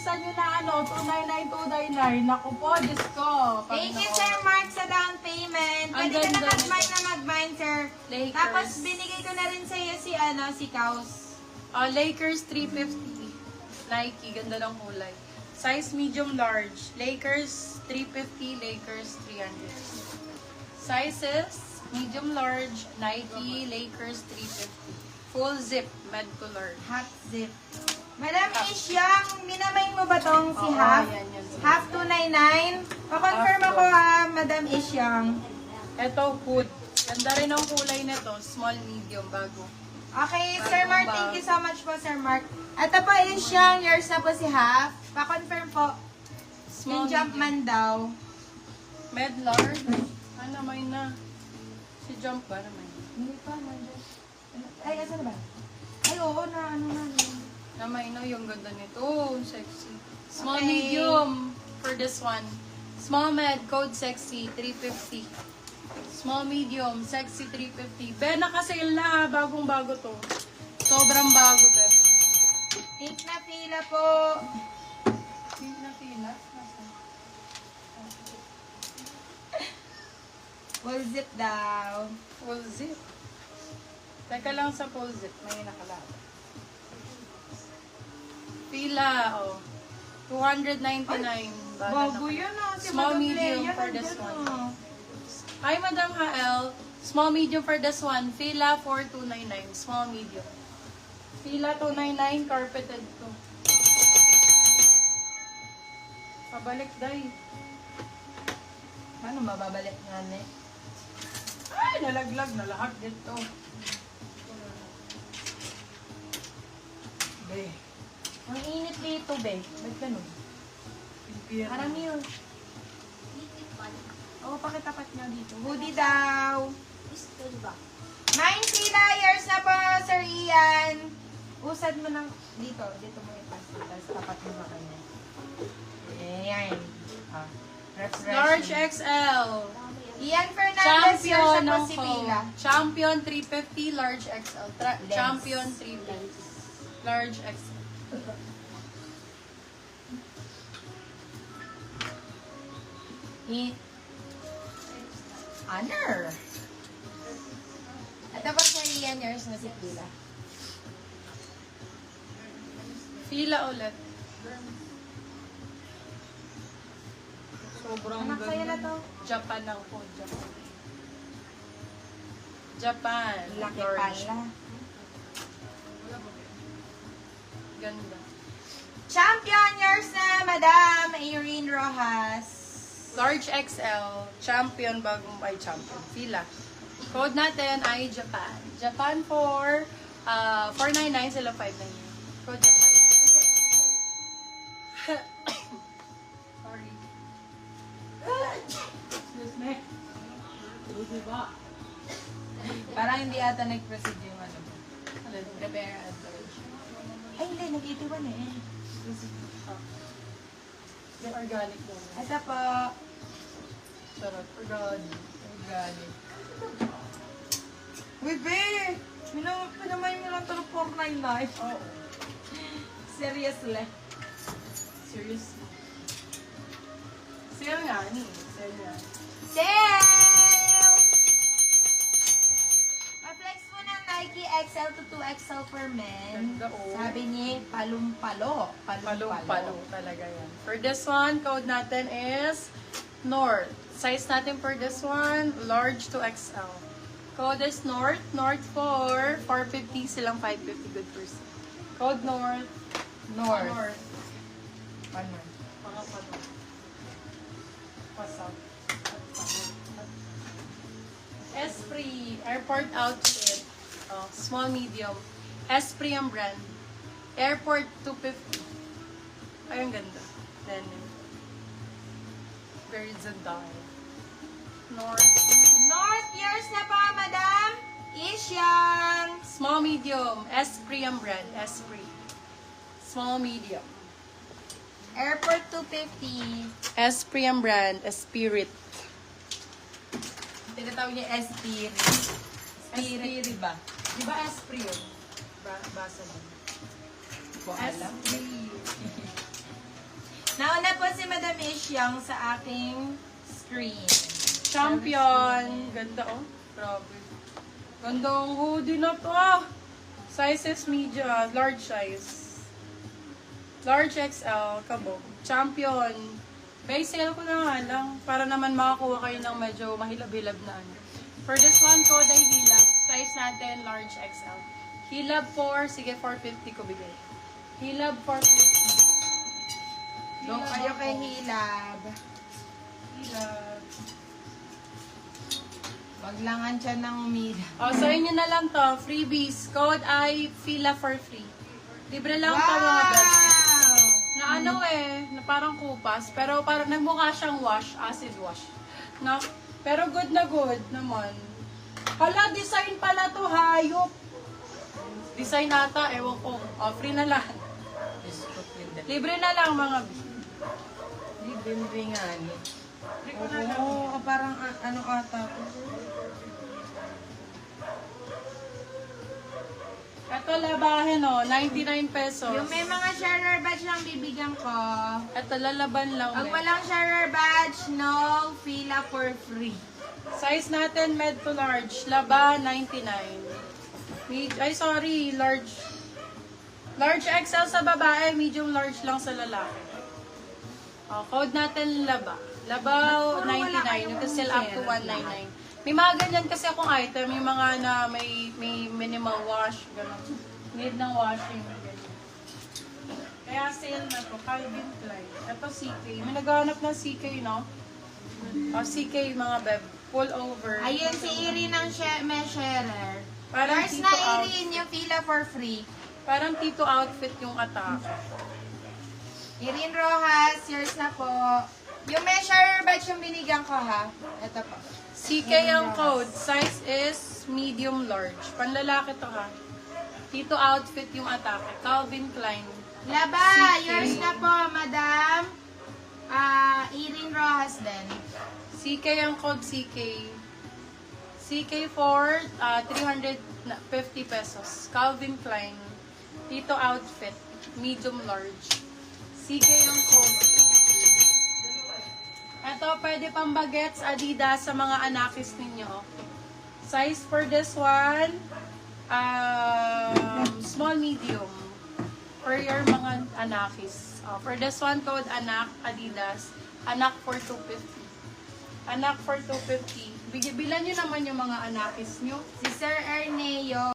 bilisan nyo na ano, 299, 299. Naku po, Diyos ko. Thank you, Sir Mark, sa down payment. Ang Pwede ka na ganda mag-mine nito. na mag-mine, sir. Lakers. Tapos, binigay ko na rin sa'yo si Kaus. Lakers 350. Nike, ganda ng kulay. Size medium large. Lakers 350, Lakers 300. Sizes, medium large, Nike, Lakers 350. Full zip, med to large. Half zip. Madam Isyang, minamain mo ba tong si Oo, Half? yan, yan. Half 299? Pa-confirm Half ako ha, Madam Isyang. Ito, hood. Ganda rin ang kulay nito. Small, medium, bago. Okay, Sir Mark, thank you so much po, Sir Mark. Ito po Isyang, yours na po si Half. Pa-confirm po. Small, Yung Jumpman daw. Med large. May na. Si Jump ba naman? Hindi pa, nandiyan. Ay, asa na ba? Ay, oo na, ano na. May na, yung ganda nito. Sexy. Small, Okay. medium for this one. Small med, code sexy, 350. Small, medium, sexy, 350. Be, naka-sale na ha. Bagong-bago to. Sobrang bago, be. Pink na pila po. Pink na pila. Nasaan? Full zip daw. Full zip. Teka lang sa full zip. May nakalala. Pila, oh. 299. Bago yan ah. Si Small, Madam medium Leia, for this nandyan, one. ah. Hi, Madam Hael. Small, medium for this one. Fila 4299. Small, medium. Fila 299. Carpeted to. Pabalik, day. Paano mababalik nga ne? Ay, nalaglag na lahat dito. Be. Ang init dito, be. Ba't ganun? Parang yun. Oo, pakitapat niya dito. Hoodie daw. Nine layers na po, Sir Ian. Usad mo ng dito. Dito mo ipas. Tapos tapat mo sa kanya. Ayan. Ah. Large Refreshing. XL. Ian Fernandez, yours Champion na po ng si phone. Pila. Champion 350. Large XL. Lens. Champion 350. Large XL. Honor. At tapos Sir Ian, yours na si Pila. Fila ulit. Sobrang Anak, sa'yo na to. Japan lang po. Japan. Japan. Laki Large. pala. Ganda. Champion, yours na, Madam Irene Rojas. Large XL. Champion bagong ay champion. Fila. Code natin ay Japan. Japan for 499 sila 599. Code Japan. Sorry. Excuse me. Diba? Parang hindi ata nag-proceed yung ano. Alin? Prepare adverge. Ay, hindi. Nag-81 eh. Yung organic mo. Ito po. Sarap. Organic. Organic. Uy, be! Pinamay mo lang ito ng 499. Oo. Seriously. Seriously. Sale nga ni. Sale nga. Sale! Ma-flex mo ng Nike XL to 2XL for men. Ganda, oh. Sabi niya, palumpalo. Palong-palong talaga yan. For this one, code natin is North. Size natin for this one, large to XL. Code is North. North for 450, silang 550 good person. Code North. North. North. One more. Mga palong. Pasok. Esprit. Airport outfit. Oh, small, medium. Esprit ang brand. Airport 250. Ay, ang ganda. Denim. Very Zendaya. North. North, yours na po, Madam Isyang. Small, medium. Esprit ang brand. Esprit. Small, medium. Airport 250. Esprit ang brand. Spirit. Tinatawag niya Spirit. Spirit, di ba? Di ba Esprit yun? Basa mo. Ko alam. Esprit. Nauna po si Madam Ishyang sa aking screen. Champion. Ganda oh. Grabe. Ganda ang hoodie na to ah. Sizes medium, large size. Large XL, kabog. Champion. May sale ko na nga lang para naman makakuha kayo ng medyo mahilab-hilab na ano. For this one, code ay Hilab. Size natin, large XL. Hilab 4, sige 450 ko bigay. Hilab 450. Doon kayo kay Hilab. Hilab. Wag langan siya ng umila. O, sa inyo na lang to. Freebies. Code ay Fila for free. Libre lang to mga best. Na ano na parang kupas. Pero parang nagmukha siyang wash, acid wash. No? Pero good na good naman. Hala, design pala to, hayop. Design ata, ewan ko. O, free na lang. Libre na lang mga Libre nga ni. Free ko na lang. Oo, parang ano ata. Ito labahin 99 pesos. Yung may mga sharer badge lang bibigyan ko. Ito lalaban lang. Pag walang sharer badge, no fila for free. Size natin med to large. Laba 99. Ay sorry, large. Large XL sa babae, medium large lang sa lalaki. Code natin laba. Laba 99. You can sell up to 199. May mga ganyan kasi akong item, yung mga na may minimal wash, gano'n. Need ng washing, ganyan. Kaya sale na to, Calvin Klein. Ito CK. May naghahanap ng CK, no? CK mga beb. Pull over. Ayun si Irene ng may sharer. Parang First Tito na Irene, yung fila for free. Parang Tito outfit yung atake. Irene Rojas, yours na po. Yung may sharer badge yung binigyan ko ha. Ito po. CK ang code. Size is medium large. Panlalaki to ha. Tito outfit yung atake. Calvin Klein. Laba, CK. yours na po, Madam. Irene Rojas din. CK ang code CK. CK for 350 pesos. Calvin Klein. Tito outfit. Medium large. CK ang code. Ito, pwede pang bagets, Adidas sa mga anakis ninyo. Size for this one, small, medium. For your mga anakis. For this one, code anak, Adidas. Anak for 250. Anak for 250. Bilan nyo naman yung mga anakis nyo. Si Sir Erneo.